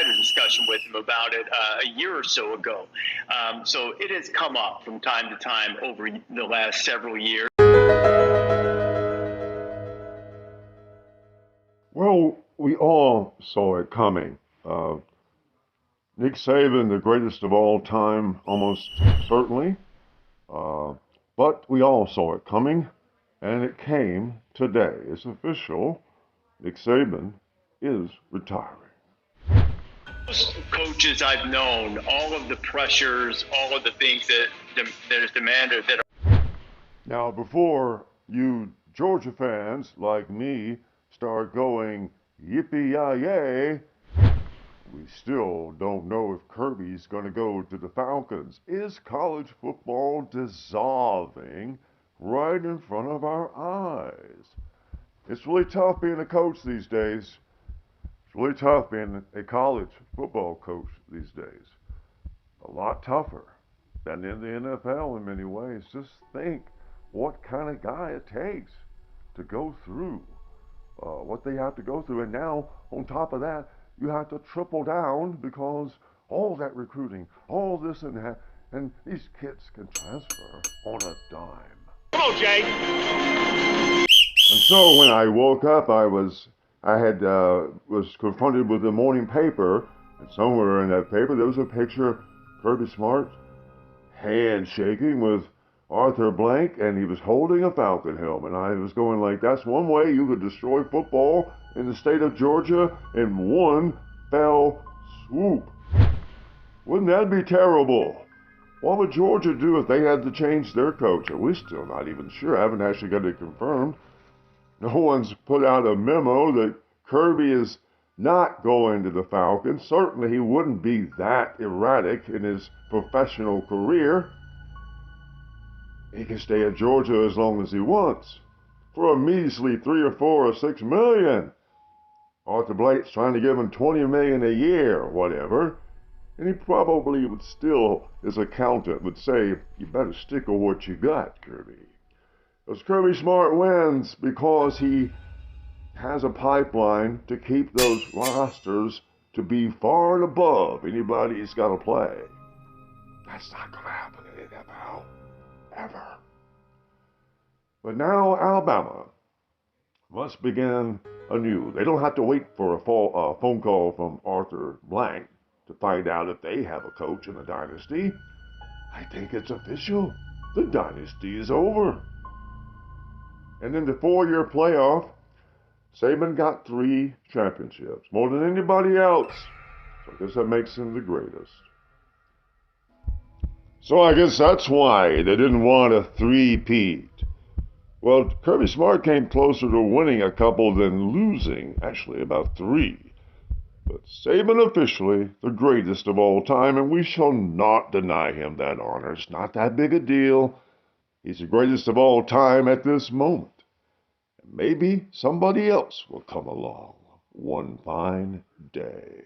had a discussion with him about it a year or so ago. So it has come up from time to time over the last several years. Well, we all saw it coming. Nick Saban, the greatest of all time, almost certainly. But we all saw it coming, and it came today. It's official. Nick Saban is retiring. Most coaches I've known, all of the pressures, all of the things that is demanded that are. Now, before you Georgia fans like me start going yippee-yi-yay, we still don't know if Kirby's going to go to the Falcons. Is college football dissolving right in front of our eyes? It's really tough being a coach these days. It's really tough being a college football coach these days. A lot tougher than in the NFL in many ways. Just think what kind of guy it takes to go through what they have to go through. And now, on top of that, you have to triple down because all that recruiting, all this and that, and these kids can transfer on a dime. Come on, Jay. And so when I woke up, I was confronted with the morning paper, and somewhere in that paper there was a picture of Kirby Smart handshaking with Arthur Blank, and he was holding a Falcon helmet. And I was going like, that's one way you could destroy football in the state of Georgia in one fell swoop. Wouldn't that be terrible? What would Georgia do if they had to change their coach? And we're still not even sure. I haven't actually got it confirmed. No one's put out a memo that Kirby is not going to the Falcons. Certainly he wouldn't be that erratic in his professional career. He can stay at Georgia as long as he wants for a measly $3 or $4 or $6 million. Arthur Blake's trying to give him $20 million a year or whatever, and he probably would still, his accountant would say, you better stick with what you got, Kirby. Because Kirby Smart wins because he has a pipeline to keep those rosters to be far and above anybody he's got to play. That's not going to happen in the NFL. Ever. But now Alabama must begin anew. They don't have to wait for a phone call from Arthur Blank to find out if they have a coach in the dynasty. I think it's official. The dynasty is over. And in the 4-year playoff, Saban got 3 championships, more than anybody else. So I guess that makes him the greatest. So I guess that's why they didn't want a 3-peat. Well, Kirby Smart came closer to winning a couple than losing, actually about 3. But Saban officially the greatest of all time, and we shall not deny him that honor. It's not that big a deal. He's the greatest of all time at this moment. And maybe somebody else will come along one fine day.